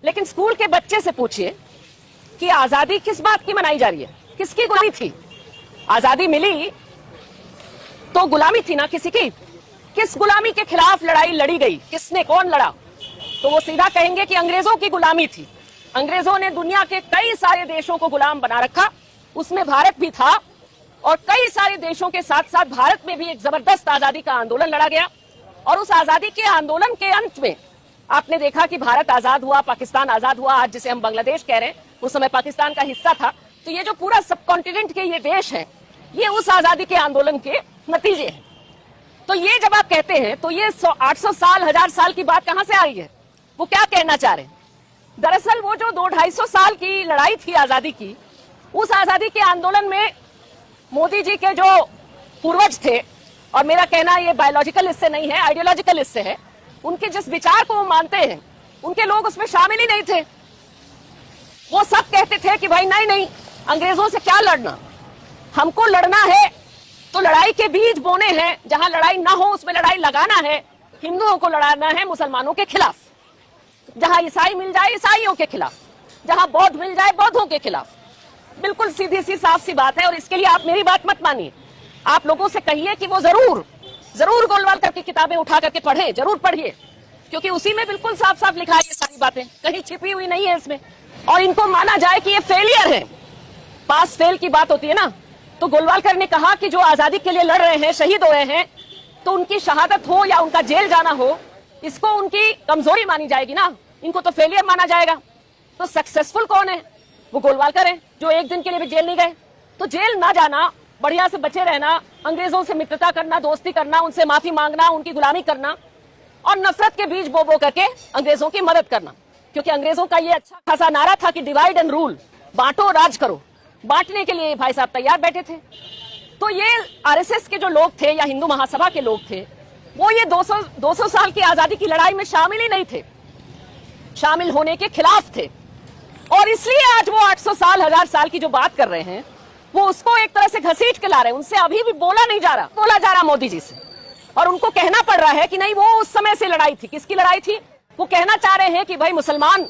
लेकिन स्कूल के बच्चे से पूछिए कि आजादी किस बात की मनाई जा रही है, किसकी गुलामी थी? आजादी मिली तो गुलामी थी ना किसी की। किस गुलामी के खिलाफ लड़ाई लड़ी गई, किसने, कौन लड़ा? तो वो सीधा कहेंगे कि अंग्रेजों की गुलामी थी। अंग्रेजों ने दुनिया के कई सारे देशों को गुलाम बना रखा, उसमें भारत भी था, और कई सारे देशों के साथ साथ भारत में भी एक जबरदस्त आजादी का आंदोलन लड़ा गया। और उस आजादी के आंदोलन के अंत में आपने देखा कि भारत आजाद हुआ, पाकिस्तान आजाद हुआ, आज जिसे हम बांग्लादेश कह रहे हैं, उस समय पाकिस्तान का हिस्सा था। तो ये जो पूरा सब कॉन्टिनेंट के ये देश है, ये उस आजादी के आंदोलन के नतीजे हैं। तो ये जब आप कहते हैं तो ये 800 साल, 1000 साल की बात कहां से आ रही है? वो क्या कहना चाह रहे हैं? दरअसल वो जो 200-250 साल की लड़ाई थी आजादी की, उस आजादी के आंदोलन में मोदी जी के जो पूर्वज थे, और मेरा कहना ये बायोलॉजिकल इससे नहीं है, आइडियोलॉजिकल इससे है, उनके जिस विचार को वो मानते हैं, उनके लोग उसमें शामिल ही नहीं थे। वो सब कहते थे कि भाई नहीं नहीं, अंग्रेजों से क्या लड़ना, हमको लड़ना है तो लड़ाई के बीज बोने हैं, जहां लड़ाई ना हो उसमें लड़ाई लगाना है। हिंदुओं को लड़ाना है मुसलमानों के खिलाफ, जहां ईसाई मिल जाए ईसाइयों के खिलाफ, जहां बौद्ध मिल जाए बौद्धों के खिलाफ। बिल्कुल सीधी सी साफ सी बात है। और इसके लिए आप मेरी बात मत मानिए, आप लोगों से कहिए कि वो जरूर गोलवालकर की किताबें उठा करके पढ़े, जरूर पढ़िए, क्योंकि उसी में बिल्कुल साफ साफ लिखा है ये सारी बातें, कहीं छिपी हुई नहीं है इसमें। और इनको माना जाए कि ये फेलियर है, पास फेल की बात होती है ना, तो गोलवालकर ने कहा कि जो आजादी के लिए लड़ रहे हैं, शहीद हो रहे हैं, तो उनकी शहादत हो या उनका जेल जाना हो, इसको उनकी कमजोरी मानी जाएगी ना, इनको तो फेलियर माना जाएगा। तो सक्सेसफुल कौन है? वो गोलवालकर है, जो एक दिन के लिए भी जेल नहीं गए। तो जेल ना जाना, बढ़िया से बचे रहना, अंग्रेजों से मित्रता करना, दोस्ती करना, उनसे माफी मांगना, उनकी गुलामी करना, और नफरत के बीज बो करके अंग्रेजों की मदद करना। क्योंकि अंग्रेजों का ये अच्छा खासा नारा था कि डिवाइड एंड रूल, बांटो राज करो। बांटने के लिए भाई साहब तैयार बैठे थे। तो ये आरएसएस के जो लोग थे या हिंदू महासभा के लोग थे, वो ये 200 साल की आजादी की लड़ाई में शामिल ही नहीं थे, शामिल होने के खिलाफ थे। और इसलिए आज वो 800 साल, 1000 साल की जो बात कर रहे हैं, वो उसको एक तरह से घसीट के ला रहे हैं। उनसे अभी भी बोला जा रहा मोदी जी से, और उनको कहना पड़ रहा है कि नहीं, वो उस समय से लड़ाई थी। किसकी लड़ाई थी? वो कहना चाह रहे हैं कि भाई मुसलमान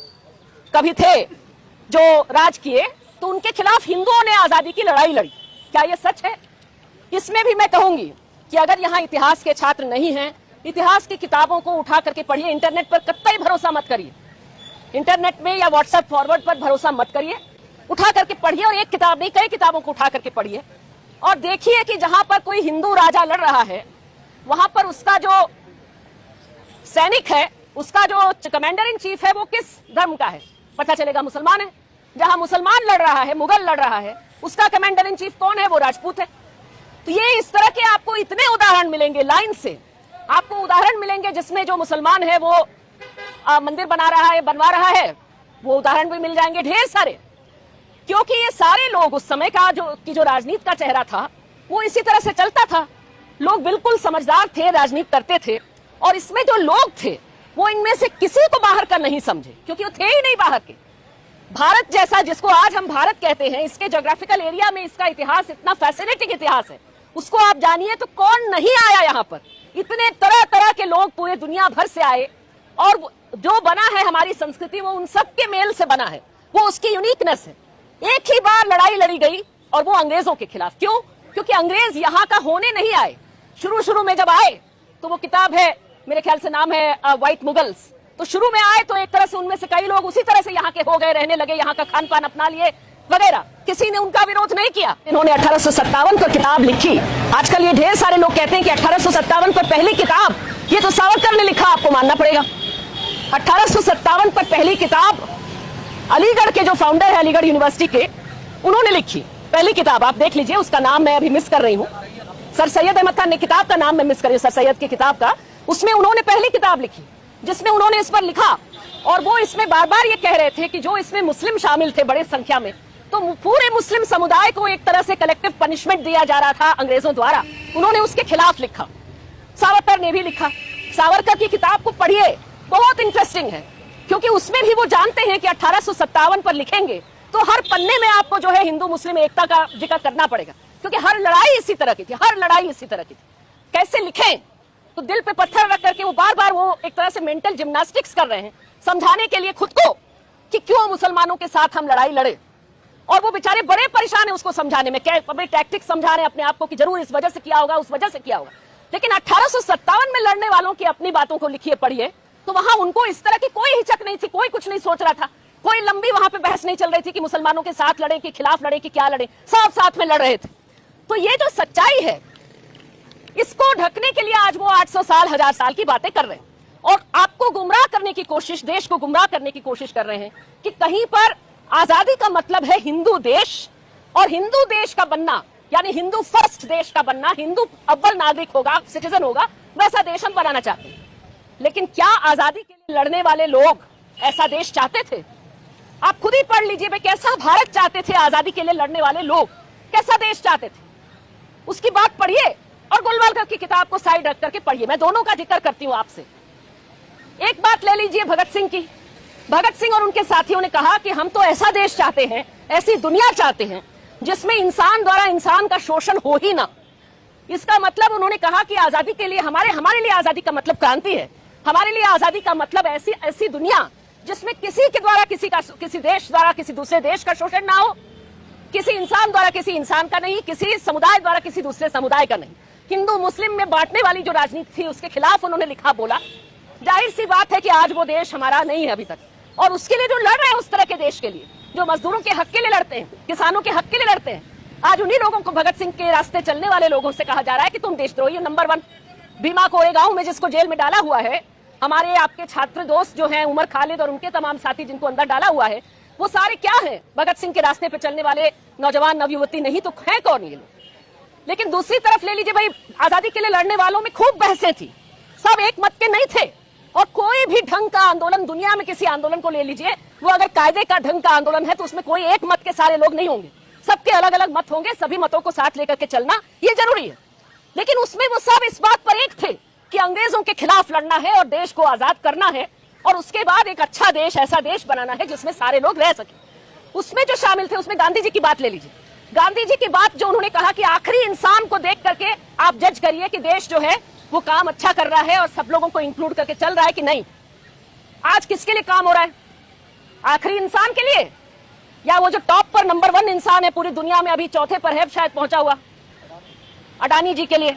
कभी थे जो राज किए, तो उनके खिलाफ हिंदुओं ने आजादी की लड़ाई लड़ी। क्या ये सच है? इसमें भी मैं कहूंगी कि अगर यहाँ इतिहास के छात्र नहीं हैं, इतिहास की किताबों को उठा करके पढ़िए। इंटरनेट पर कतई भरोसा मत करिए, इंटरनेट में या व्हाट्सएप फॉरवर्ड पर भरोसा मत करिए, उठा करके पढ़िए। और एक किताब नहीं, कई किताबों को उठा करके पढ़िए और देखिए कि जहां पर कोई हिंदू राजा लड़ रहा है, वहां पर उसका जो सैनिक है, उसका जो कमांडर इन चीफ है, वो किस धर्म का है, पता चलेगा मुसलमान है। जहां मुसलमान लड़ रहा है, मुगल लड़ रहा है, उसका कमांडर इन चीफ कौन है? वो राजपूत है। तो ये इस तरह के आपको इतने उदाहरण मिलेंगे, लाइन से आपको उदाहरण मिलेंगे, जिसमें जो मुसलमान है वो मंदिर बनवा रहा है, वो उदाहरण भी मिल जाएंगे ढेर सारे। क्योंकि ये सारे लोग उस समय का जो राजनीति का चेहरा था, वो इसी तरह से चलता था। लोग बिल्कुल समझदार थे, राजनीति करते थे, और इसमें जो लोग थे वो इनमें से किसी को बाहर का नहीं समझे, क्योंकि वो थे ही नहीं बाहर के। भारत जैसा, जिसको आज हम भारत कहते हैं, इसके ज्योग्राफिकल एरिया में इसका इतिहास इतना फैसिनेटिंग इतिहास है, उसको आप जानिए तो कौन नहीं आया यहाँ पर। इतने तरह तरह के लोग पूरे दुनिया भर से आए, और जो बना है हमारी संस्कृति, वो उन सब के मेल से बना है, वो उसकी यूनिकनेस है। एक ही बार लड़ाई लड़ी गई, और वो अंग्रेजों के खिलाफ। क्यों? क्योंकि अंग्रेज यहाँ का होने नहीं आए। शुरू में जब आए तो वो किताब है, मेरे ख्याल से नाम है व्हाइट मुगल्स। तो शुरू में आए तो एक तरह से उनमें से कई लोग उसी तरह से यहाँ के हो गए, रहने लगे, यहाँ का खान पान अपना लिए वगैरह। किसी ने उनका विरोध नहीं किया। इन्होंने 1857 को किताब लिखी। आजकल ये ढेर सारे लोग कहते हैं कि 1857 पर पहली किताब, ये तो सावरकर ने लिखा, आपको मानना पड़ेगा। 1857 पर पहली किताब अलीगढ़ के जो फाउंडर है अलीगढ़ यूनिवर्सिटी के, उन्होंने लिखी पहली किताब। आप देख लीजिए, उसका नाम मैं अभी मिस कर रही हूँ, सर सैयद अहमद खान ने किताब का नाम मैं मिस कर रही हूँ, सर सैयद की किताब का। उसमें उन्होंने पहली किताब लिखी जिसमें उन्होंने इस पर लिखा, और वो इसमें बार बार ये कह रहे थे कि जो इसमें मुस्लिम शामिल थे बड़े संख्या में, तो पूरे मुस्लिम समुदाय को एक तरह से कलेक्टिव पनिशमेंट दिया जा रहा था अंग्रेजों द्वारा। उन्होंने उसके खिलाफ लिखा। सावरकर ने भी लिखा। सावरकर की किताब को पढ़िए, बहुत इंटरेस्टिंग है, क्योंकि उसमें भी वो जानते हैं कि 1857 पर लिखेंगे तो हर पन्ने में आपको जो है हिंदू मुस्लिम एकता का जिक्र करना पड़ेगा, क्योंकि हर लड़ाई इसी तरह की थी, हर लड़ाई इसी तरह की थी। कैसे लिखें? तो दिल पे पत्थर रख करके वो बार बार वो एक तरह से मेंटल जिम्नास्टिक्स कर रहे हैं, समझाने के लिए खुद को क्यों मुसलमानों के साथ हम लड़ाई लड़े। और वो बेचारे बड़े परेशान है उसको समझाने में, क्या बड़े टैक्टिक समझा रहे हैं अपने आप को कि जरूर इस वजह से किया होगा, उस वजह से किया होगा। लेकिन 1857 में लड़ने वालों की अपनी बातों को लिखिए पढ़िए, तो वहां उनको इस तरह की कोई हिचक नहीं थी, कोई कुछ नहीं सोच रहा था, कोई लंबी वहां पे बहस नहीं चल रही थी कि मुसलमानों के साथ लड़े कि खिलाफ लड़े कि क्या लड़े, सब साथ में लड़ रहे थे। तो ये जो सच्चाई है, इसको ढकने के लिए आज वो 800 साल 1000 साल की बातें कर रहे हैं और आपको गुमराह करने की कोशिश, देश को गुमराह करने की कोशिश कर रहे हैं कि कहीं पर आजादी का मतलब है हिंदू देश, और हिंदू देश का बनना यानी हिंदू फर्स्ट देश का बनना, हिंदू अव्वल नागरिक होगा, सिटीजन होगा, वैसा देश हम बनाना चाहते हैं। लेकिन क्या आजादी के लिए लड़ने वाले लोग ऐसा देश चाहते थे? आप खुद ही पढ़ लीजिए भाई, कैसा भारत चाहते थे आजादी के लिए लड़ने वाले लोग, कैसा देश चाहते थे, उसकी बात पढ़िए और गोलवालकर की किताब को साइड रख करके पढ़िए। मैं दोनों का जिक्र करती हूं आपसे। एक बात ले लीजिए भगत सिंह की। भगत सिंह और उनके साथियों ने कहा कि हम तो ऐसा देश चाहते हैं, ऐसी दुनिया चाहते हैं जिसमें इंसान द्वारा इंसान का शोषण हो ही ना। इसका मतलब उन्होंने कहा कि आजादी के लिए हमारे लिए आजादी का मतलब क्रांति है, हमारे लिए आजादी का मतलब ऐसी दुनिया जिसमें किसी के द्वारा किसी देश द्वारा किसी दूसरे देश का शोषण ना हो, किसी इंसान द्वारा किसी इंसान का नहीं, किसी समुदाय द्वारा किसी दूसरे समुदाय का नहीं। हिंदू मुस्लिम में बांटने वाली जो राजनीति थी उसके खिलाफ उन्होंने लिखा, बोला। जाहिर सी बात है कि आज वो देश हमारा नहीं है अभी तक, और उसके लिए जो लड़ रहे हैं उस तरह के देश के लिए, जो मजदूरों के हक के लिए लड़ते हैं, किसानों के हक के लिए लड़ते हैं, आज उन्हीं लोगों को, भगत सिंह के रास्ते चलने वाले लोगों से कहा जा रहा है कि तुम देशद्रोही हो नंबर 1। भीमा कोरेगांव में जिसको जेल में डाला हुआ है, हमारे आपके छात्र दोस्त जो हैं उमर खालिद और उनके तमाम साथी जिनको अंदर डाला हुआ है, वो सारे क्या हैं? भगत सिंह के रास्ते पे चलने वाले नौजवान नवयुवती नहीं तो है कौन ये लोग? लेकिन दूसरी तरफ ले लीजिए भाई, आजादी के लिए लड़ने वालों में खूब बहसें थी, सब एक मत के नहीं थे। और कोई भी ढंग का आंदोलन, दुनिया में किसी आंदोलन को ले लीजिए, वो अगर कायदे का ढंग का आंदोलन है तो उसमें कोई एक मत के सारे लोग नहीं होंगे, सबके अलग अलग मत होंगे, सभी मतों को साथ लेकर के चलना ये जरूरी है। लेकिन उसमें वो सब इस बात पर एक थे कि अंग्रेजों के खिलाफ लड़ना है और देश को आजाद करना है, और उसके बाद एक अच्छा देश, ऐसा देश बनाना है जिसमें सारे लोग रह सके। उसमें जो शामिल थे, उसमें गांधी जी की बात ले लीजिए। गांधी जी की बात जो उन्होंने कहा कि आखिरी इंसान को देख करके आप जज करिए कि देश जो है वो काम अच्छा कर रहा है और सब लोगों को इंक्लूड करके चल रहा है कि नहीं। आज किसके लिए काम हो रहा है? आखिरी इंसान के लिए, या वो जो टॉप पर नंबर 1 इंसान है पूरी दुनिया में, अभी चौथे पर है शायद पहुंचा हुआ, अडानी जी के लिए,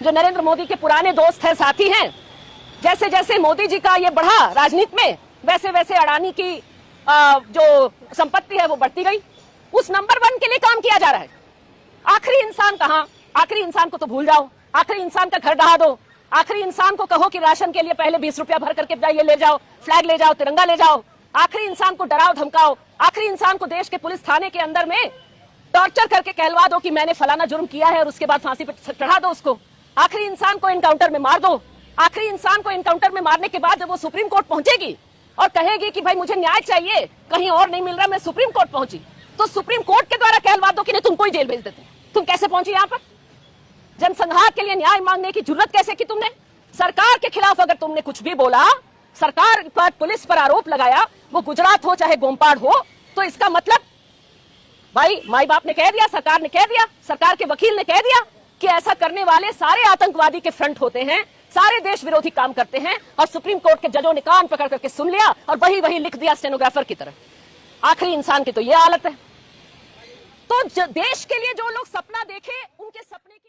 जो नरेंद्र मोदी के पुराने दोस्त हैं, साथी हैं। जैसे जैसे मोदी जी का ये बढ़ा राजनीति में, वैसे वैसे अडानी की जो संपत्ति है वो बढ़ती गई। उस नंबर 1 के लिए काम किया जा रहा है। आखिरी इंसान कहां? आखिरी इंसान को तो भूल जाओ, आखिरी इंसान का घर ढहा दो, आखिरी इंसान को कहो कि राशन के लिए पहले 20 रुपया भर करके जाइए, ले जाओ, फ्लैग ले जाओ, तिरंगा ले जाओ। आखिरी इंसान को डराओ धमकाओ, आखिरी इंसान को देश के पुलिस थाने के अंदर में टॉर्चर करके कहलवा दो कि मैंने फलाना जुर्म किया है और उसके बाद फांसी पर चढ़ा दो उसको। आखिरी इंसान को एनकाउंटर में मार दो। आखिरी इंसान को एनकाउंटर में मारने के बाद जब वो सुप्रीम कोर्ट पहुंचेगी और कहेगी कि भाई मुझे न्याय चाहिए, कहीं और नहीं मिल रहा, मैं सुप्रीम कोर्ट पहुंची, तो सुप्रीम कोर्ट के द्वारा कहलवा दो कि नहीं तुमको ही जेल भेज देते। तुम कैसे पहुंची यहाँ पर? जनसंहार के लिए न्याय मांगने की जरूरत कैसे की तुमने? सरकार के खिलाफ अगर तुमने कुछ भी बोला, सरकार पर, पुलिस पर आरोप लगाया, वो गुजरात हो चाहे गोमपाड़ हो, तो इसका मतलब भाई माई बाप ने कह दिया, सरकार ने कह दिया, सरकार के वकील ने कह दिया कि ऐसा करने वाले सारे आतंकवादी के फ्रंट होते हैं, सारे देश विरोधी काम करते हैं। और सुप्रीम कोर्ट के जजों ने कान पकड़ करके सुन लिया और वही लिख दिया स्टेनोग्राफर की तरह। आखिरी इंसान की तो ये हालत है। तो देश के लिए जो लोग सपना देखे, उनके सपने की